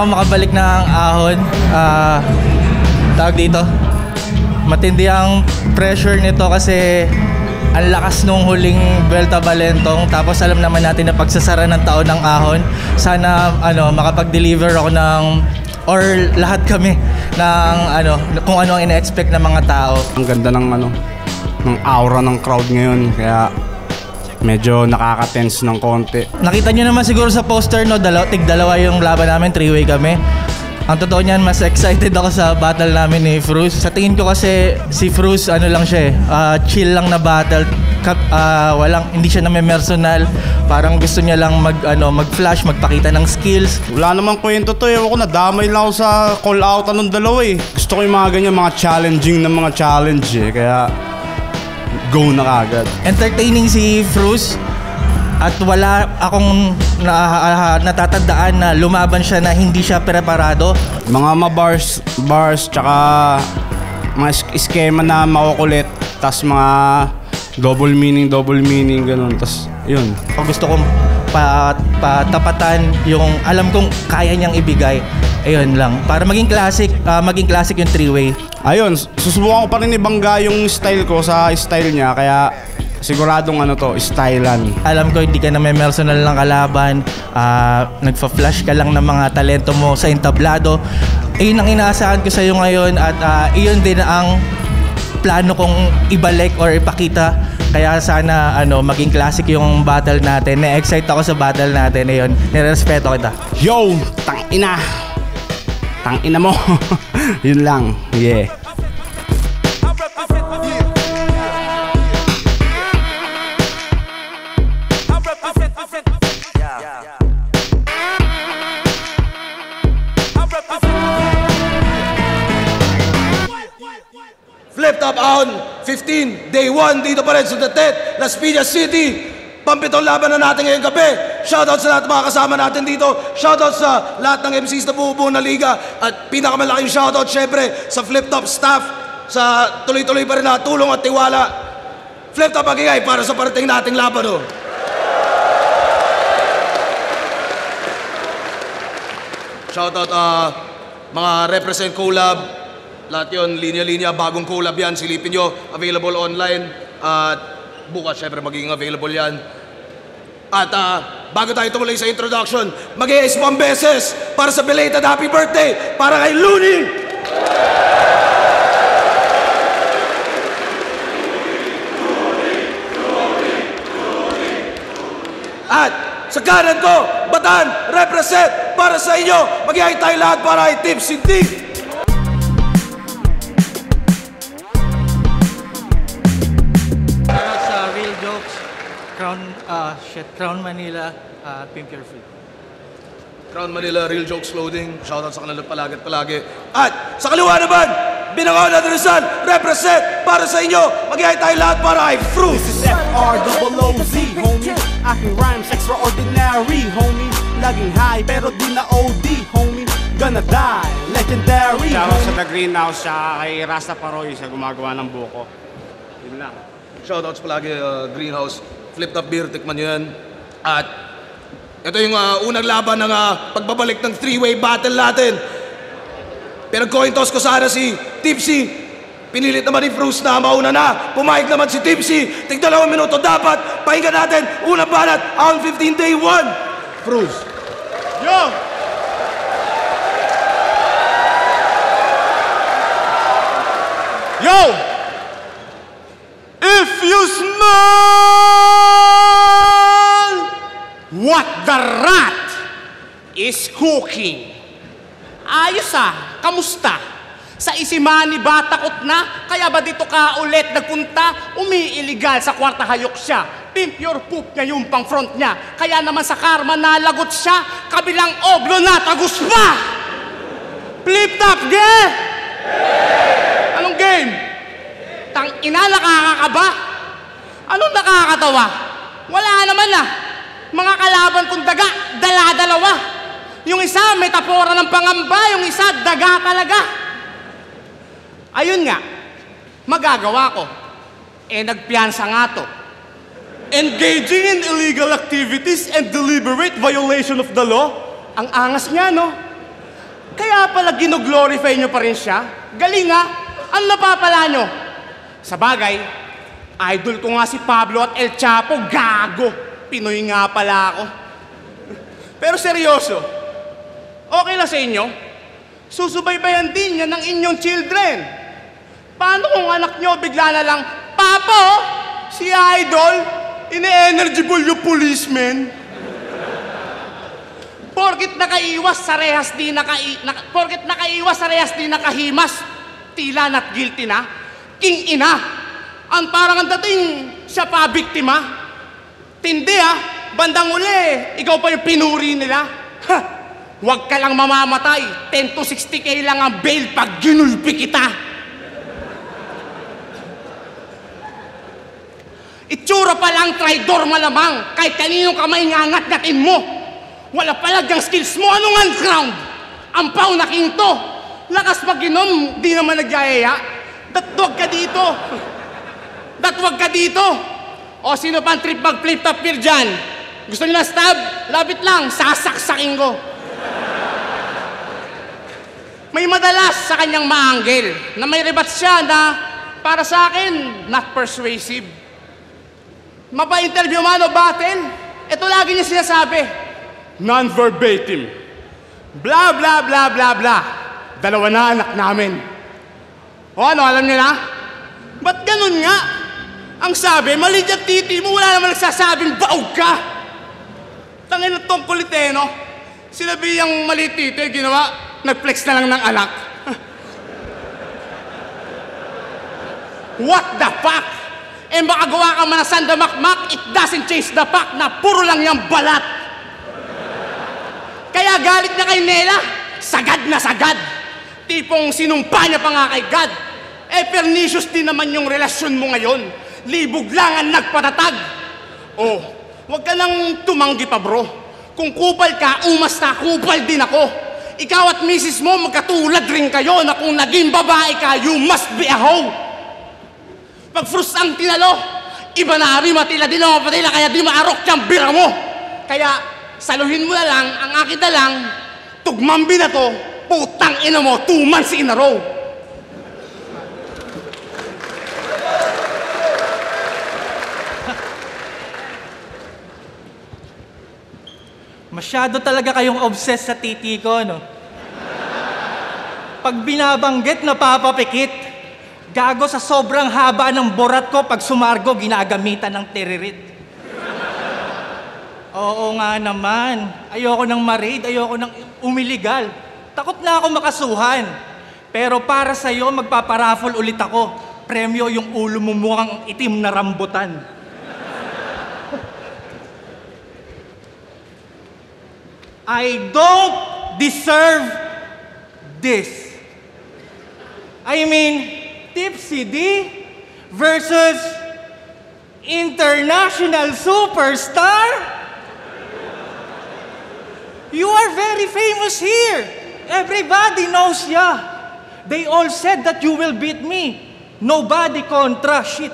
ako makabalik ng ahon. Tawag dito. Matindi ang pressure nito kasi ang lakas nung huling Vuelta Valentong. Tapos alam naman natin na pagsasara ng taon ng ahon. Sana makapag-deliver ako ng or lahat kami ng kung ano ang ina-expect ng mga tao. Ang ganda ng ng aura ng crowd ngayon, kaya medyo nakaka-tense ng konti. Nakita nyo naman siguro sa poster, no, tig-dalawa yung laban namin, 3-way kami. Ang totoo niyan, mas excited ako sa battle namin ni Fruz. Sa tingin ko kasi si Fruz, lang siya chill lang na battle. Hindi siya namemersonal. Parang gusto niya lang mag-flash, magpakita ng skills. Wala namang kwento to, ewan ko, nadamay lang ako sa call out ng dalawa eh. Gusto ko yung mga ganyan, mga challenging na mga challenge eh, kaya go na kagad. Entertaining si Fruz. At wala akong natatandaan na lumaban siya na hindi siya preparado. Mga bars, tsaka mga skema na makukulit, tas mga double meaning, ganun. Tas yun. Gusto kong patapatan yung alam kong kaya niyang ibigay. Ayun lang. Para maging classic yung 3-way. Ayun, susubukan ko pa rin ibangga yung style ko sa style niya, kaya siguradong stylean. Alam ko hindi ka namemersonal ng kalaban, nagfa-flash ka lang ng mga talento mo sa entablado. Ayun ang inaasahan ko sa iyo ngayon at iyon din ang plano kong ibalik or ipakita. Kaya sana maging classic yung battle natin. Na-excite ako sa battle natin. Ayun, nirespeto kita. Yo, tangina mo. Yun lang. Yeah. Flip Top Ahon 15, Day 1, dito pa rin sa Datet, Las Piñas City. Pampitong laban na natin ngayong gabi. Shoutout sa lahat mga kasama natin dito. Shoutout sa lahat ng MCs na bumubuo na liga. At pinakamalaking shoutout syempre sa Flip Top staff sa tuloy-tuloy pa rin na tulong at tiwala. Flip Top magigay para sa parating nating laban. Shoutout mga represent collab. Lahat yun, linya-linya, bagong collab yan, silipin nyo, available online. At bukas, syempre, magiging available yan. At bago tayo tumuloy sa introduction, mag-i-ace pang beses para sa belated happy birthday, para kay Looney! At sa kanan ko, Batan, represent para sa inyo, mag-i-ay tayo lahat para kay Tipsy Dick! Crown Manila, Pimp Your Food. Crown Manila, Real Jokes Clothing. Shoutout sa kanila palagi. At sa kaliwa naman, Binangaw na Rizal, represent para sa inyo. Mag-ihay tayo lahat para kay Fruz. This is FROOZ, homie. Aking rhymes extraordinary, homie. Laging high pero di na OD, homie. Gonna die, legendary. Shoutout sa The Greenhouse, siya kay Rasta Paroy sa gumagawa ng buko. Yun lang. Shoutouts palagi Greenhouse. Flip Top Beer, tikman nyo yan. At ito yung unang laban ng pagbabalik ng three-way battle natin. Pinag-coin toss ko sana si Tipsy. Pinilit naman ni Fruz na mauna na. Pumayag naman si Tipsy. Tig 2 minuto dapat. Pakinggan natin. Unang banat, ang 15 day 1. Fruz. Yo! Yo! If you smell what the rat is cooking. Ayos kamusta? Sa Isimani ba takot na? Kaya ba dito ka ulit nagpunta? Umiiligal sa kwarta hayok siya. Pimp your poop niya yung pang front niya. Kaya naman sa karma nalagot siya. Kabilang oblo na tagus pa! Flip Top game! Anong game? Tang-ina, nakakakaba? Anong nakakatawa? Wala naman Mga kalaban kong daga, dala-dalawa. Yung isa, metapora ng pangamba. Yung isa, daga talaga. Ayun nga, magagawa ko. Nagpiyansa nga to. Engaging in illegal activities and deliberate violation of the law. Ang angas niya, no? Kaya pala ginoglorify nyo pa rin siya? Galing ha? Ano napapala nyo? Sa bagay, idol ko nga si Pablo at El Chapo, gago. Pinoy nga pala ako. Pero seryoso, okay lang sa inyo? Susubaybayan din yan ng inyong children. Paano kung anak nyo bigla na lang, Papo, si Idol, ine-energible yung policeman. Porkit nakaiwas sa rehas di nakahimas, tila not guilty na, king ina. Ang parang ang dating siya pa biktima. Tindi bandang uli, ikaw pa yung pinuri nila. Ha! Huwag ka lang mamamatay, 10 to 60K lang ang bail pag ginulpi kita. Itsura pa lang, traidor malamang, kahit kaninong kamay ngangat-ngatin mo. Wala palagang skills mo, anong ground? Ampaw na kinto. Lakas mag-inom, di naman nagyayaya. Datwag ka dito. Datwag ka dito. O sino pang trip mag-flip top beer dyan? Gusto nyo na stab? Labit lang, sasaksakin ko. May madalas sa kanyang maanggel na may rebat siya na para sa akin, not persuasive. Mapa-interview man o battle, ito lagi niya sinasabi. Non-verbatim. Blah, blah, blah, blah, blah. Dalawa na anak namin. O ano, alam niyo na? Ba't ganun nga? Ang sabi, maliit at titi mo, wala naman nagsasabing baog ka. Tangin na tong kuliteno. Sinabi yung maliit titi, ginawa, nag-flex na lang ng anak. What the fuck? Eh makagawa ka man ng sandamakmak, it doesn't change the fact na puro lang yung balat. Kaya galit na kay Nela, sagad na sagad. Tipong sinumpa niya pa nga kay God. Eh pernicious din naman yung relasyon mo ngayon. Libog lang ang nagpatatag. Oh, wag ka nang tumanggi pa bro. Kung kupal ka, umasta, kupal din ako. Ikaw at misis mo magkatulad rin kayo na kung naging babae ka, you must be a hoe. Pag frust ang tinalo, iba na ari matila din ako patila, kaya di maarok siyang bira mo. Kaya saluhin mo na lang, ang akin na lang, tugmambi na to, putang ina mo, 2 months in a row. Masyado talaga kayong obsessed sa titi ko, no? Pag binabanggit, napapapikit. Gago sa sobrang haba ng borat ko, pag sumargo, ginagamitan ng tiririt. Oo nga naman. Ayoko ng ma-raid, ayoko ng umiligal. Takot na ako makasuhan. Pero para sa'yo, magpaparaffle ulit ako. Premyo yung ulo mo mukhang itim na rambutan. I don't deserve this. I mean, Tipsy D versus international superstar? You are very famous here. Everybody knows ya. They all said that you will beat me. Nobody kontra, shit.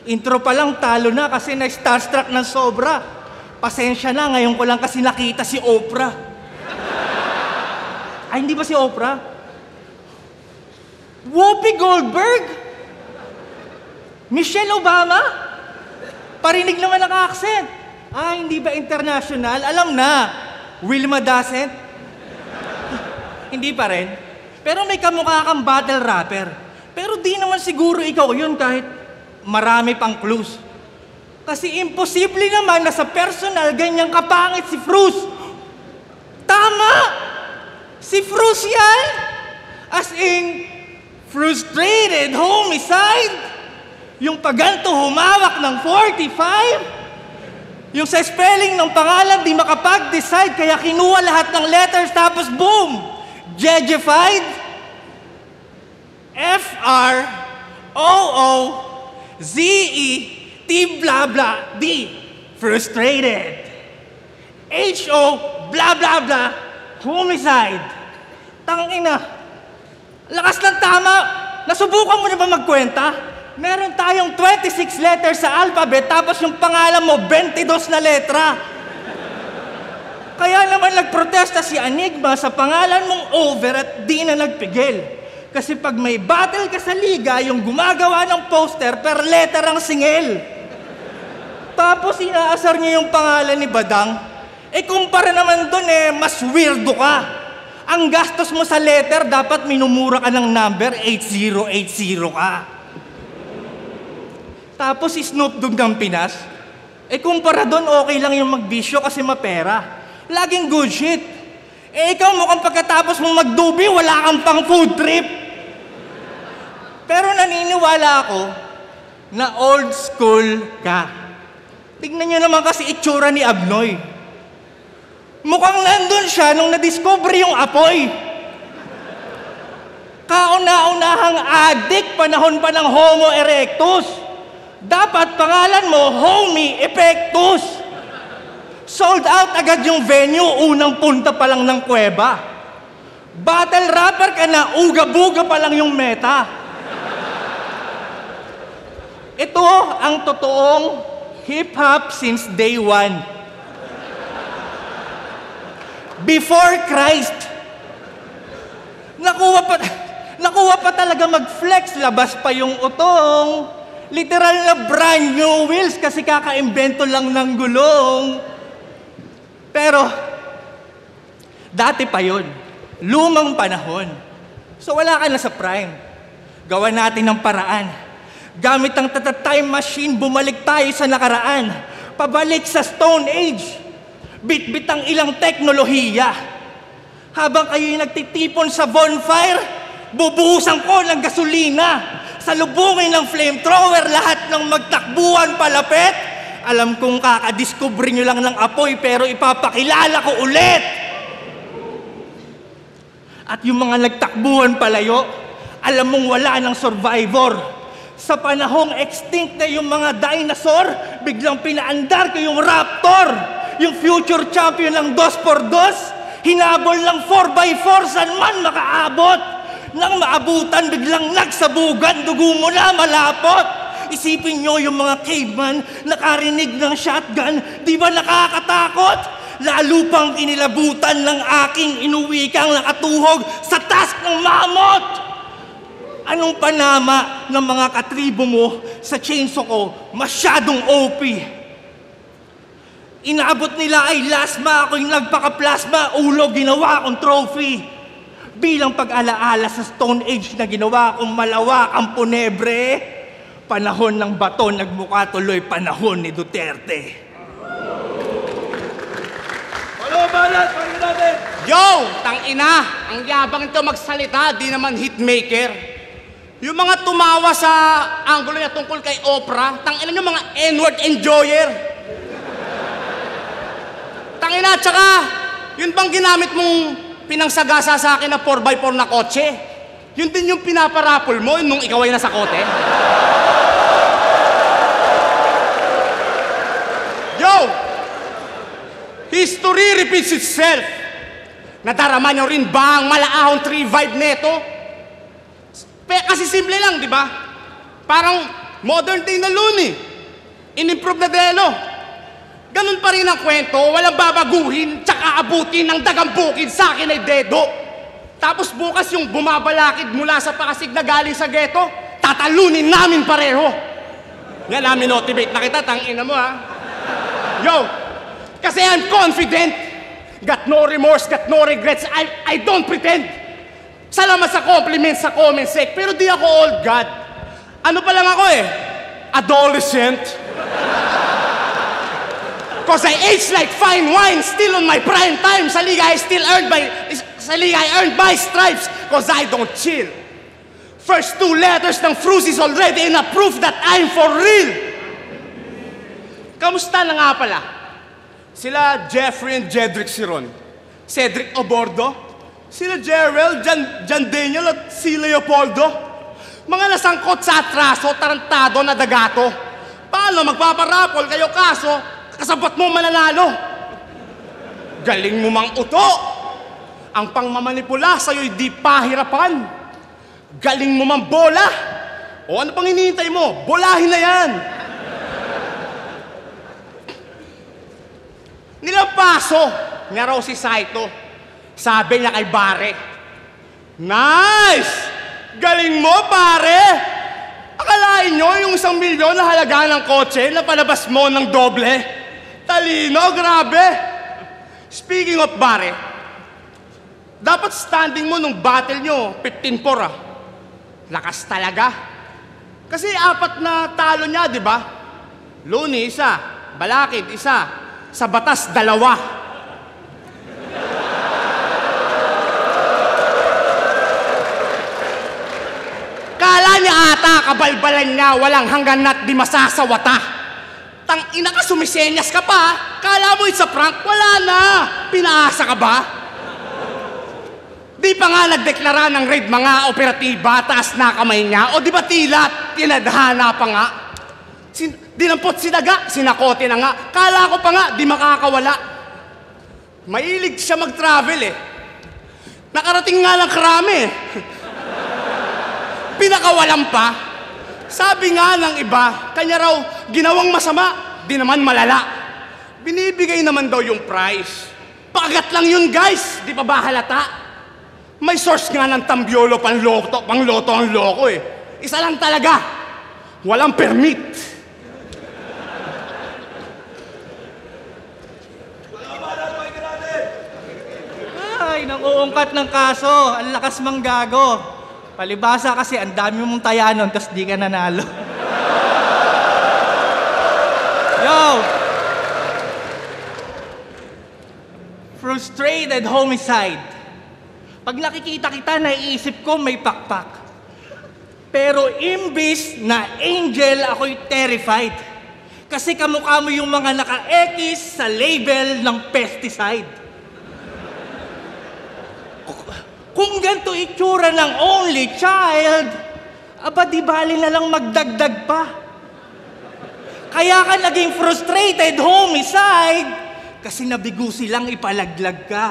Intro pa lang talo na kasi na-starstruck ng sobra. Pasensya na, ngayon ko lang kasi nakita si Oprah. Ay, hindi ba si Oprah? Whoopi Goldberg? Michelle Obama? Parinig naman ang accent. Ah, hindi ba international? Alam na. Wilma Dasent? Hindi pa rin. Pero may kamukha kang battle rapper. Pero di naman siguro ikaw yun kahit marami pang clues. Kasi imposible naman na sa personal ganyang kapangit si Fruz. Tama! Si Fruz yan! As in, frustrated homicide? Yung paganto humawak ng 45? Yung sa spelling ng pangalan di makapag-decide kaya kinuha lahat ng letters tapos boom! Jejified? F-R-O-O-Z-E T blah blah D. Frustrated. H-O blah blah blah homicide. Tangina. Lakas ng tama. Nasubukan mo na ba magkwenta? Meron tayong 26 letters sa alphabet tapos yung pangalan mo 22 na letra. Kaya naman nagprotesta si Enigma sa pangalan mong over at di na nagpigil. Kasi pag may battle ka sa liga, yung gumagawa ng poster per letter ang singil. Tapos inaasar niya yung pangalan ni Badang. Kumpara naman dun mas weirdo ka. Ang gastos mo sa letter, dapat minumura ka ng number, 8080 ka. Tapos si Snoop Dogg ng Pinas, kumpara dun, okay lang yung magbisyo kasi mapera. Laging good shit. Ikaw mukhang pagkatapos mong magdubi, wala kang pang food trip. Pero naniniwala ako na old school ka. Tignan niyo naman kasi itsura ni Abnoy. Mukhang nandun siya nung nadiscover yung apoy. Kauna-unahang addict, panahon pa ng Homo erectus. Dapat pangalan mo, Homie Epectus. Sold out agad yung venue, unang punta pa lang ng kuweba. Battle rapper ka na, uga-buga pa lang yung meta. Ito ang totoong hip-hop since day one. Before Christ. Nakuha pa talaga mag-flex, labas pa yung utong. Literal na brand new wheels kasi kakaimbento lang ng gulong. Pero, dati pa yun. Lumang panahon. So wala ka na sa prime. Gawa natin ng paraan. Gamit ang time machine, bumalik tayo sa nakaraan. Pabalik sa Stone Age. Bit-bit ang ilang teknolohiya. Habang kayo'y nagtitipon sa bonfire, bubuhusan ko ng gasolina. Salubungin ng flamethrower, lahat ng magtakbuhan palapit. Alam kong kakadiscover nyo lang ng apoy, pero ipapakilala ko ulit. At yung mga nagtakbuhan palayo, alam mong wala ng survivor. Sa panahong extinct na yung mga dinosaur, biglang pinaandar ko yung raptor. Yung future champion ng 2x2, hinabol ng 4x4, saan man makaabot. Nang maabutan, biglang nagsabugan, dugo mo na malapot. Isipin nyo yung mga caveman, nakarinig ng shotgun, di ba nakakatakot? Lalo pang inilabutan ng aking inuwikang nakatuhog sa task ng mamot. Anong panama ng mga katribo mo sa chainsaw ko? Masyadong OP. Inabot nila ay lasma, ako yung nagpaka-plasma, ulo ginawa akong trophy. Bilang pag-alaala sa Stone Age na ginawa akong malawak ang Punebre, panahon ng bato nagmukha tuloy panahon ni Duterte. Yo! Tangina! Ang yabang ito magsalita, di naman hitmaker. Yung mga tumawa sa anggulo niya tungkol kay Oprah, tangina nyo mga N-word enjoyer. Tangina, tsaka, yun bang ginamit mong pinangsagasa sa akin na 4x4 na kotse? Yun din yung pinaparapol mo nung ikaw ay nasa kote? Yo! History repeats itself. Nadarama nyo rin ba ang malaahong 3 vibe neto? Kasi simple lang, di ba? Parang modern day na Looney. In-improve na Delo. Ganun pa rin ang kwento, walang babaguhin, tsaka abutin ng dagang bukid sa akin ay dedo. Tapos bukas yung bumabalakid mula sa Pakasig na galing sa ghetto, tatalunin namin pareho. Nga namin motivate na kita, tangina mo ha. Yo, kasi I'm confident. Got no remorse, got no regrets. I don't pretend. Salamat sa compliments sa comment sec, pero di ako old god. Ano pa lang ako adolescent. Cause I age like fine wine, still on my prime time. Sa liga I earned my stripes, cause I don't chill. First 2 letters ng Fruits is already in a proof that I'm for real. Kamusta na nga pala? Sila Jeffrey and Jedrick Siron. Cedric Obordo. Sila Jerrel, Jan Daniel at si Leopoldo. Mga nasangkot sa atraso, tarantado na dagato. Paano magpaparapol kayo kaso, kasabot mo mananalo? Galing mo mang uto. Ang pangmamanipula sa'yo'y di pahirapan. Galing mo mang bola. O ano pang hinihintay mo? Bolahin na yan. Nilampaso. niya raw si Saito. Sabi niya kay Bare, "Nice! Galing mo, pare! Akalain nyo yung 1,000,000 na halaga ng kotse na palabas mo ng doble? Talino, grabe!" Speaking of Bare, dapat standing mo nung battle nyo, 15-4 ah. Lakas talaga. Kasi 4 na talo niya, di ba? Luni, 1. Balakid, 1. Sa batas, 2. Kala niya ata, kabalbalan niya, walang hanggan na't di masasawata. Tang ina ka, sumisenyas ka pa. Kala mo it's a prank, wala na. Pinaasa ka ba? Di pa nga nagdeklara ng raid mga operatiba, taas na kamay niya, o di ba tila, tinadhana pa nga? Dinampot sinaga, sinakote na nga. Kala ko pa nga, di makakawala. Mahilig siya mag-travel eh. Nakarating nga lang Krami eh. Pinakawalan pa. Sabi nga ng iba, kanya raw ginawang masama, di naman malala. Binibigay naman daw yung price. Pakagat lang yun guys, di pa ba halata? May source nga ng Tambiolo pangloto ang loko eh. Isa lang talaga, walang permit. Ay, nang-uungkat ng kaso, ang lakas manggago. Palibasa kasi ang dami mong tayanon, tas di ka nanalo. Yo! Frustrated homicide. Pag nakikita kita, naiisip ko may pakpak. Pero imbis na angel, ako'y terrified. Kasi kamukha mo yung mga naka-X sa label ng pesticide. Kung ganito itsura ng only child, aba di bali na lang magdagdag pa. Kaya ka naging frustrated homicide kasi nabigo silang ipalaglag ka.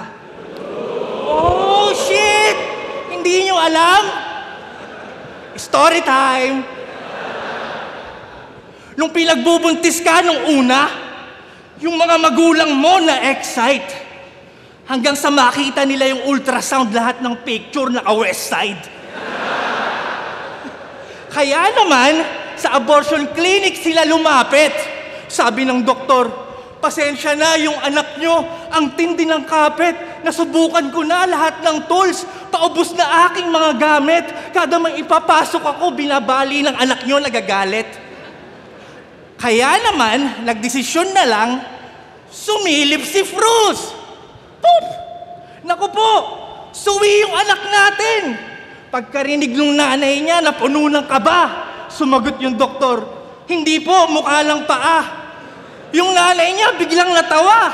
Oh, shit! Hindi nyo alam? Story time! Nung pinagbubuntis ka nung una, yung mga magulang mo na-excite. Hanggang sa makita nila yung ultrasound lahat ng picture naka-west side. Kaya naman, sa abortion clinic sila lumapit. Sabi ng doktor, "Pasensya na yung anak nyo, ang tindi ng kapit. Nasubukan ko na lahat ng tools. Paubos na aking mga gamit. Kada may ipapasok ako, binabali ng anak nyo, nagagalit." Kaya naman, nagdesisyon na lang, sumilip si Fruz. Pop! Naku po, suwi yung anak natin. Pagkarinig ng nanay niya na puno ng kaba, sumagot yung doktor, "Hindi po, mukha lang paa." Yung nanay niya biglang natawa.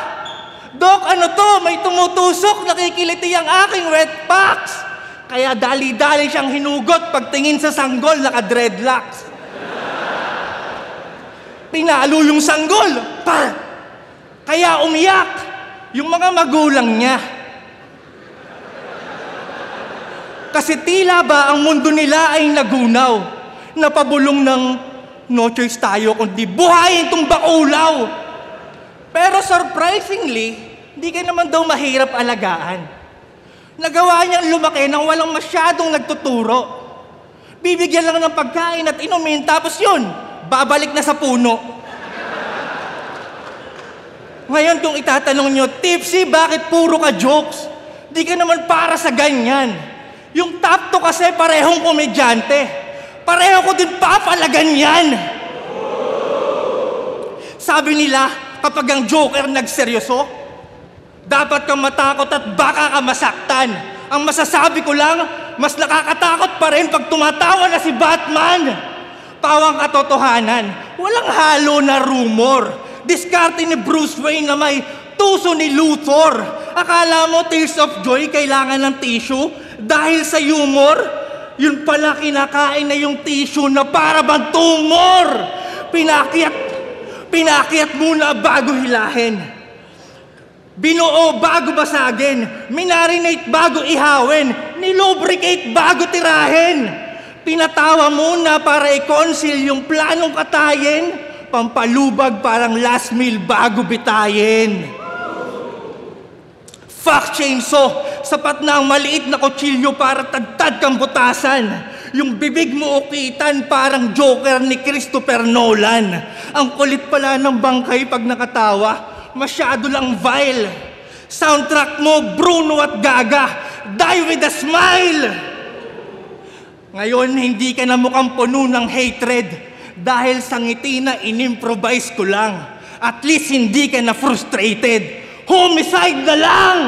"Dok, ano to? May tumutusok, nakikiliti ang aking wet packs." Kaya dali-dali siyang hinugot pagtingin sa sanggol, naka-dreadlocks. Pinalo yung sanggol. Pa! Kaya umiyak yung mga magulang niya. Kasi tila ba ang mundo nila ay nagunaw, napabulong ng no choice tayo kundi buhayin tong bakulaw. Pero surprisingly, di ka naman daw mahirap alagaan. Nagawa niyang lumaki nang walang masyadong nagtuturo. Bibigyan lang ng pagkain at inumin, tapos yun, babalik na sa puno. Ngayon kung itatanong nyo, "Tipsy, bakit puro ka jokes?" Di ka naman para sa ganyan. Yung top 2 kasi parehong komedyante. Pareho ko din papalagan yan. Sabi nila, kapag ang joker nagseryoso, dapat kang matakot at baka ka masaktan. Ang masasabi ko lang, mas nakakatakot pa rin pag tumatawa na si Batman. Pawang katotohanan, walang halo na rumor. Diskarte ni Bruce Wayne na may tuso ni Luthor. Akala mo tears of joy kailangan ng tissue? Dahil sa humor, yun pala kinakain na yung tissue na para bang tumor. Pinakyat muna bago hilahin. Binuo bago basagin. Minarinate bago ihawin. Nilubricate bago tirahin. Pinatawa muna para i-conceal yung planong katayin. Pampalubag parang last meal bago bitayin. Fuck chainsaw! Sapat na ang maliit na kutsilyo para tagtad kang butasan. Yung bibig mo ukitan parang Joker ni Christopher Nolan. Ang kulit pala ng bangkay pag nakatawa. Masyado lang vile. Soundtrack mo, Bruno at Gaga. Die with a smile! Ngayon, hindi ka na mukhang puno ng hatred. Dahil sa ngiti na inimprovise ko lang. At least hindi ka na frustrated. Homicide na lang!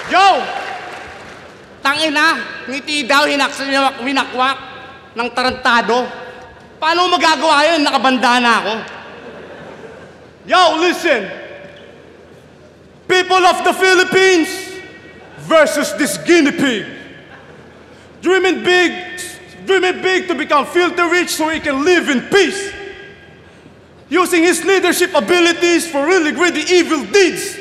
Yo! Tangina, ngiti daw winakwak ng tarantado. Paano magagawa yun? Nakabanda na ako. Yo, listen! People of the Philippines versus this guinea pig. Dreaming big to become filthy rich so he can live in peace. Using his leadership abilities for really greedy evil deeds.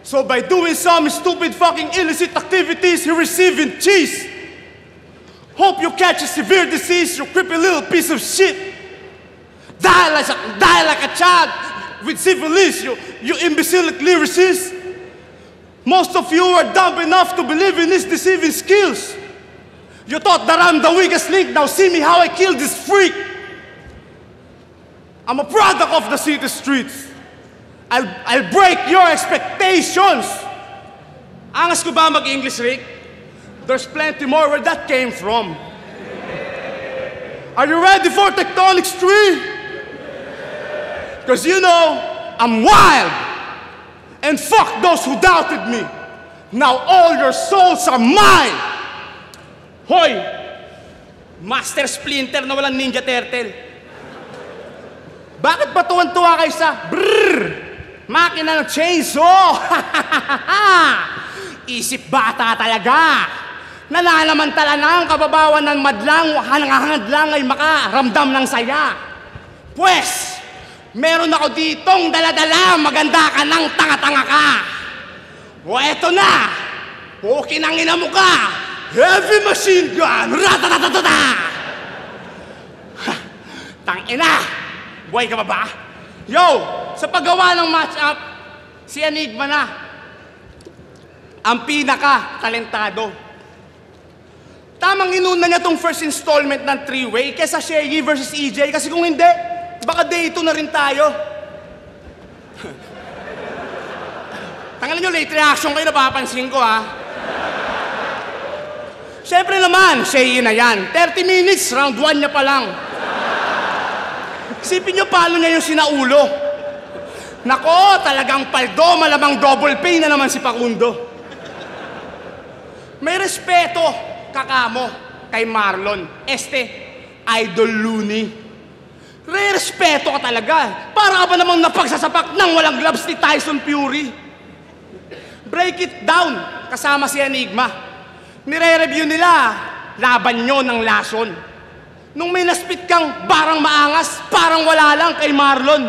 So by doing some stupid fucking illicit activities, he receiving cheese. Hope you catch a severe disease, you creepy little piece of shit. Die like a child with syphilis, you imbecilic lyricist. Most of you are dumb enough to believe in his deceiving skills. You thought that I'm the weakest link, now see me how I killed this freak. I'm a product of the city streets. I'll break your expectations. Angas ko ba mag-English, Rick? There's plenty more where that came from. Are you ready for Tectonics 3? Because you know, I'm wild. And fuck those who doubted me. Now all your souls are mine. Hoy! Master Splinter na walang Ninja Turtle. Bakit ba tuwan-tuwa kayo sa makina ng chainsaw? Isip bata talaga. Nananamantala na ang kababawan ng madlang, hangad lang ay makaramdam ng saya. Pwes, meron ako ditong daladala, maganda ka ng tanga-tanga ka. O eto na, pukinangina mo ka, heavy machine gun, ratatatata! Tangina, buhay ka ba? Yo, sa paggawa ng match-up, si Enigma na ang pinaka-talentado. Tamang inuna niya tong first installment ng three-way kesa Shaggy versus EJ kasi kung hindi, baka day 2 na rin tayo. Tangalan nyo, late reaction kayo, napapansin ko ha. Siyempre naman, Shaggy na yan. 30 minutes, round 1 niya pa lang. Isipin nyo paano niya yung sinaulo. Nako, talagang paldo, malamang double pay na naman si Facundo. May respeto, kakamo, kay Marlon. Idol Looney. Re-respeto ka talaga. Para ka ba namang napagsasapak ng walang gloves ni Tyson Fury? Break it down, kasama si Enigma. Nire-review nila, laban nyo ng lason. Nung may naspit kang barang maangas, parang wala lang kay Marlon.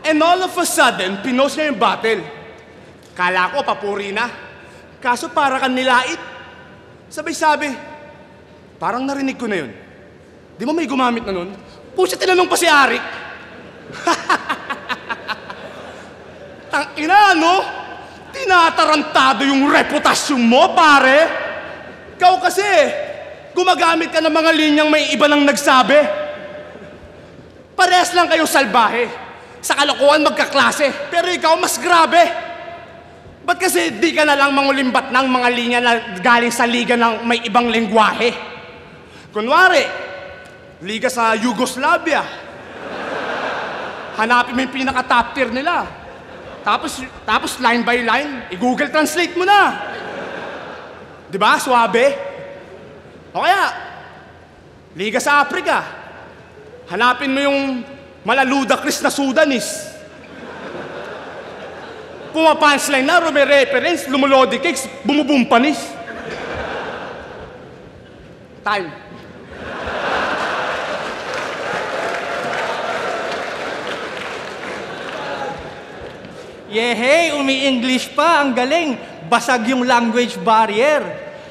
And all of a sudden, pinost niya yung battle. Kala ko, papuri na. Kaso para kang nilait. Sabay-sabi, parang narinig ko na yun. Di mo may gumamit na nun? Pusa, tinanong pa si Arik. Tangina, no? Tinatarantado yung reputasyon mo, pare. Ikaw kasi, gumagamit ka ng mga linyang may iba nang nagsabi. Parehas lang kayong salbahe. Sa kalokohan magkaklase. Pero ikaw mas grabe. Ba't kasi di ka na lang mangulimbat ng mga linya na galing sa liga ng may ibang lengguwahe? Kunwari, liga sa Yugoslavia. Hanapin mo yung pinaka-top tier nila. Tapos line by line, i-Google Translate mo na. Diba? Suabe. O kaya, liga sa Africa. Hanapin mo yung malaludakris na Sudanese. Pumapunchline na, may reference, lumulodi cakes, bumubumpanis. Time. Yehey, umi-English pa, ang galing. Basag yung language barrier.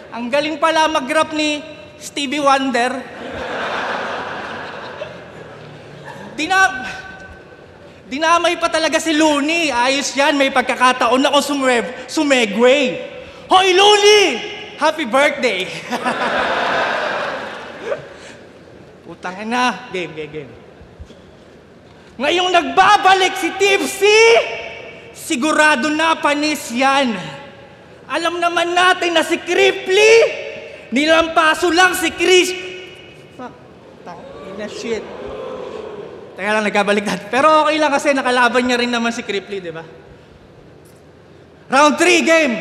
Ang galing pala mag-rap ni Stevie Wonder. Dinamay pa talaga si Looney. Ayos yan, may pagkakataon ako sumegway. Hoy, Looney! Happy birthday! Putang na. Game. Ngayong nagbabalik si Tipsy, sigurado na panis yan. Alam naman natin na si Cripply, nilampaso lang si Chris. Fuck, tangina shit. Teka lang, nagkabalik na. Pero okay lang kasi nakalaban niya rin naman si Cripply, di ba? Round 3, game!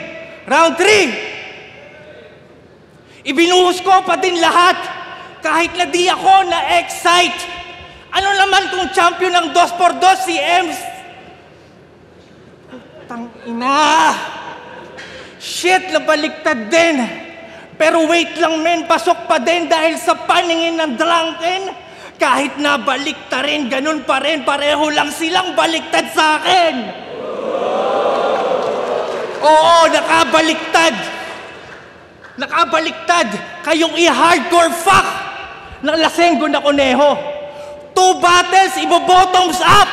Round 3! Ibinuhos ko pa din lahat, kahit na di ako na-excite. Ano naman kung champion ng 2x2 si Ems? Tangina! Shit, nabaliktad din. Pero wait lang men, pasok pa din dahil sa paningin ng drunken. Kahit nabalikta rin, ganun pa rin, pareho lang silang baliktad sa akin. Oo, nakabaliktad. Nakabaliktad. Kayong i-hardcore fuck ng lasenggo na kuneho. 2 battles, ibo-bottoms up.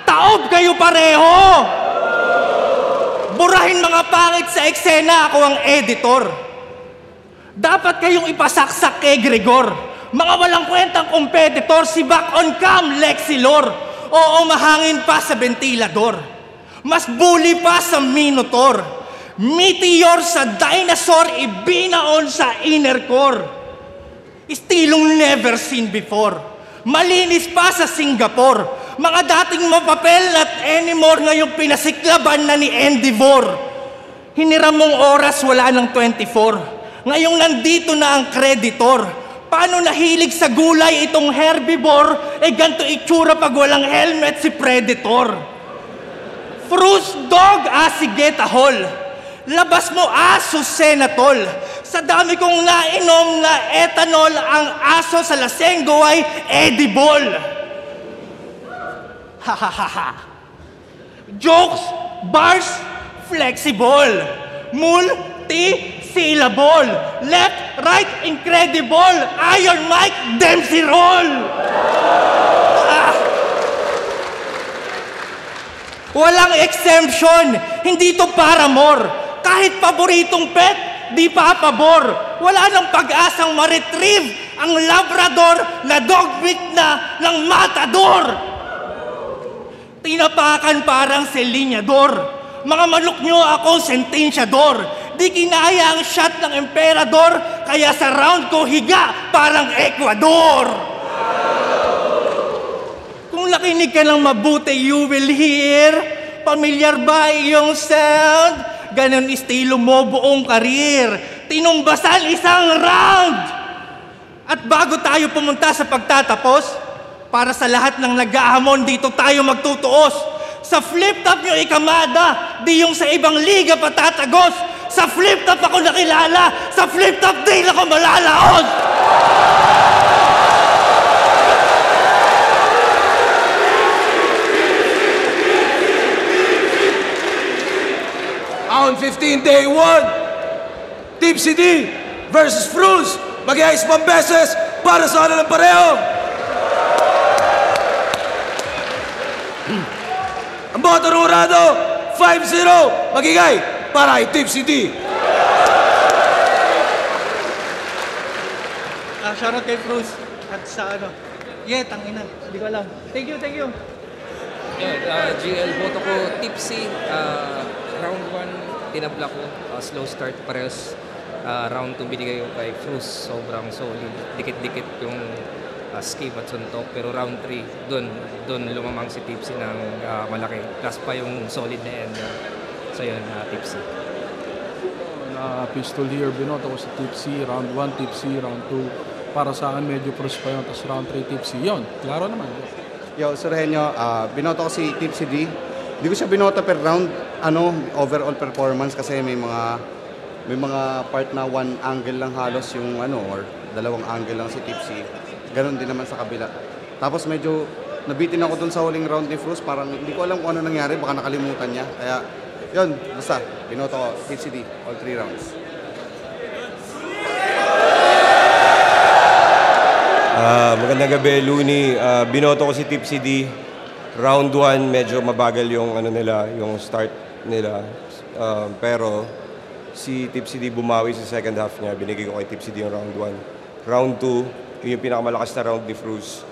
Taob kayo pareho. Burahin mga pangit sa eksena, ako ang editor. Dapat kayong ipasaksak kay Gregor. Mga walang kwentang competitor, si back on cam, Lexilor. Oo, mahangin pa sa ventilador. Mas bully pa sa Minotaur. Meteor sa dinosaur, ibinaon sa inner core. Estilong never seen before. Malinis pa sa Singapore. Mga dating mapapel not anymore, ngayong pinasiklaban na ni Endivore. Hiniram mong oras, wala ng 24. Ngayong nandito na ang creditor. Paano nahilig sa gulay itong herbivore? Ganito itsura pag walang helmet si Predator. Fruits dog, sige tahol. Labas mo aso senatol. Sa dami kong nainom na ethanol, ang aso sa lasenggo ay edible. Hahaha. Jokes, bars, flexible. Multi-syllable. Left, right, incredible. Iron Mike, Dempsey roll. Walang exemption. Hindi to Paramore. Kahit paboritong pet, di pa pabor. Wala nang pag-asang ma-retrieve ang Labrador na dog meat na ng matador. Tinapakan parang selinyador. Mga manok nyo ako sentensyador. Di kinaya ang shot ng emperador, kaya sa round ko higa parang Ecuador. Kung nakinig ka ng mabuti, you will hear. Pamilyar ba iyong sound? Ganon estilo mo buong karir. Tinumbasan isang round. At bago tayo pumunta sa pagtatapos, para sa lahat ng nag-ahamon, dito tayo magtutuos. Sa flip-top nyo ikamada, di yung sa ibang liga patatagos. Sa flip-top ako nakilala, sa flip-top din ako malalaos. Round 15, day 1. Tipsy D versus Fruz. Mag-iayos pang beses para sa ano ng pareho. Ang mga tarurado, 5-0. Magigay para kay Tipsy D. Shoutout kay Cruz at sa ano. Tangina. Hindi ko alam. Thank you. GL, boto ko Tipsy. Round 1, tinabla ko. Slow start, parehas. Round 2, binigay ko kay Cruz. Sobrang solid. Dikit-dikit yung scheme at suntok. Pero round 3, doon lumamang si Tipsy ng malaki. Plus pa yung solid na end. So yun, Tipsy. Pistol here, binoto ko si Tipsy. Round 1, Tipsy. Round 2, para sa akin medyo cross pa yun. Tapos round 3, Tipsy. Yun, klaro naman. Yo, Sir Henyo, binoto ko si Tipsy D. Hindi ko siya binoto per round, overall performance kasi may mga part na one angle lang halos yung or dalawang angle lang si Tipsy. Ganon din naman sa kabila. Tapos medyo nabitin ako dun sa huling round ni Fruz, parang hindi ko alam kung ano nangyari, baka nakalimutan niya. Kaya, yun, basta, binoto ko Tipsy D, all 3 rounds. Magandang gabi, Looney. Binoto ko si Tipsy D. Round 1, medyo mabagal yung ano nila, yung start nila. Pero si Tipsy D bumawi sa second half niya. Binigay ko kay Tipsy D yung round 1. Round 2, yung pinakamalakas na round ni Fruz.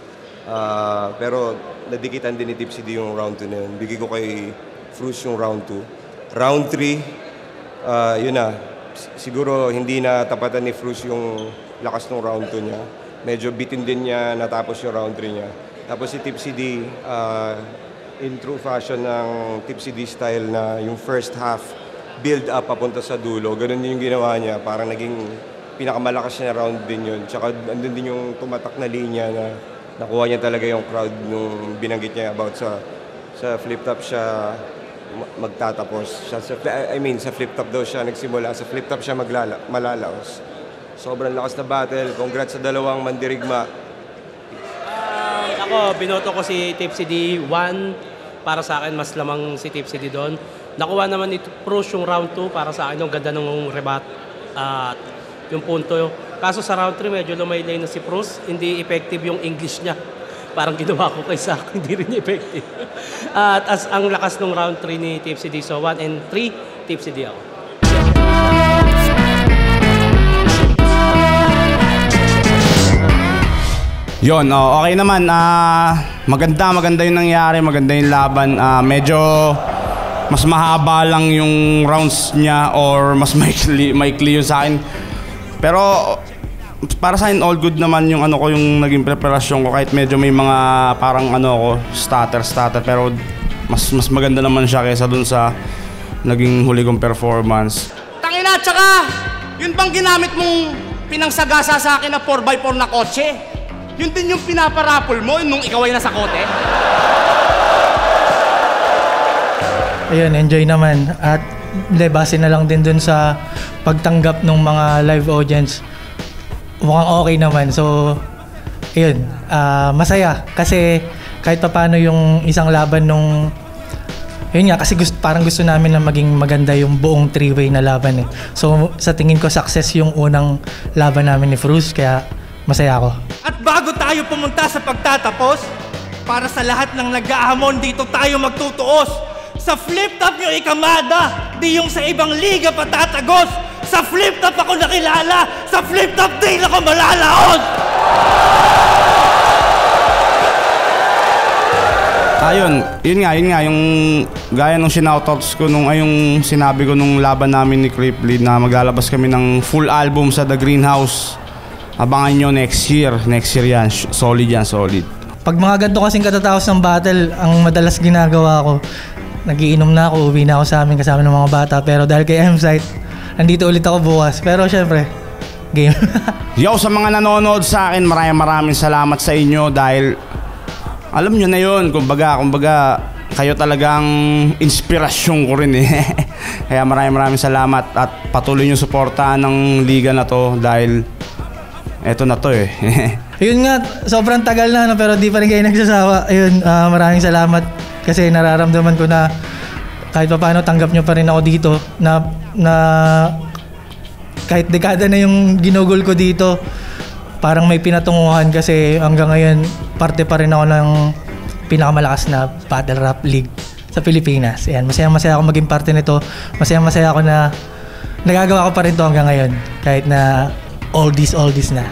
Pero nadikitan din ni Tipsy D yung round 2 na yun. Bigay ko kay Fruz yung round 2. Round 3, yun na. Siguro hindi na tapatan ni Fruz yung lakas ng round 2 niya. Medyo bitin din niya natapos yung round 3 niya. Tapos si Tipsy D, in true fashion ng Tipsy D style na yung first half, build up papunta sa dulo. Ganun din yung ginawa niya. Parang naging pinakamalakas niya round din yun. Tsaka andun din yung tumatak na linya na nakuha niya talaga yung crowd nung binanggit niya about sa flip-top siya magtatapos. Sa flip-top daw siya nagsimula. Sa flip-top siya malalaos. Sobrang lakas na battle. Congrats sa dalawang mandirigma. Ako, binoto ko si Tipsy D. 1, para sa akin, mas lamang si Tipsy D doon. Nakuha naman ni Fruz yung round 2, para sa akin, yung ganda ng rebat at yung punto. Kaso sa round 3, medyo lumaylay na si Fruz. Hindi effective yung English niya. Parang ginawa ko kay Zach, hindi rin effective. At as ang lakas ng round 3 ni Tipsy D. So 1 and 3, Tipsy D ako. Yon, okay naman. Maganda yung nangyari, maganda yung laban. Medyo mas mahaba lang yung rounds niya or mas maikli yun sa akin. Pero para sa akin all good naman yung yung naging preparasyon ko, kahit medyo may mga parang stutter pero mas maganda naman siya kaysa dun sa naging huli kong performance. Tangina, tsaka yun bang ginamit mong pinangsagasa sa akin na 4x4 na kotse? Yun din yung pinaparapol mo nung ikaw ay nasa kote? Ayun, enjoy naman. At base na lang din dun sa pagtanggap ng mga live audience. Mukhang okay naman. So, ayun, masaya. Kasi kahit pa paano yung isang laban nung... Yun nga, kasi parang gusto namin na maging maganda yung buong three-way na laban eh. So, sa tingin ko, success yung unang laban namin ni Fruz. Kaya masaya ako. At bago tayo pumunta sa pagtatapos, para sa lahat ng nag-ahamon dito tayo magtutuos. Sa flip-top nyo ikamada, di yung sa ibang liga patatagos. Sa flip-top ako nakilala, sa flip-top din ako malalaos! Yun nga, yung gaya nung shinoutouts ko yung sinabi ko nung laban namin ni Cripley na maglalabas kami ng full album sa The Greenhouse. Abangan nyo next year yan, solid yan, solid. Pag mga ganito kasing katatapos ng battle, ang madalas ginagawa ko, nagiinom na ako, uwi na ako sa amin kasama ng mga bata. Pero dahil kay M-Site, nandito ulit ako bukas. Pero syempre, game. Yo, sa mga nanonood sa akin, maraming salamat sa inyo dahil alam nyo na yun, kumbaga kayo talagang inspirasyon ko rin eh. Kaya maraming salamat at patuloy nyo suportahan ng liga na to dahil eto na to eh. Ayun nga, sobrang tagal na pero di pa rin kayo nagsasawa. Ayun, maraming salamat kasi nararamdaman ko na kahit pa paano tanggap nyo pa rin ako dito na kahit dekada na yung ginugol ko dito, parang may pinatunguhan kasi hanggang ngayon parte pa rin ako ng pinakamalakas na battle rap league sa Pilipinas. Ayan, masaya ako maging parte nito. Masaya ako na nagagawa ko pa rin to hanggang ngayon kahit na all this na.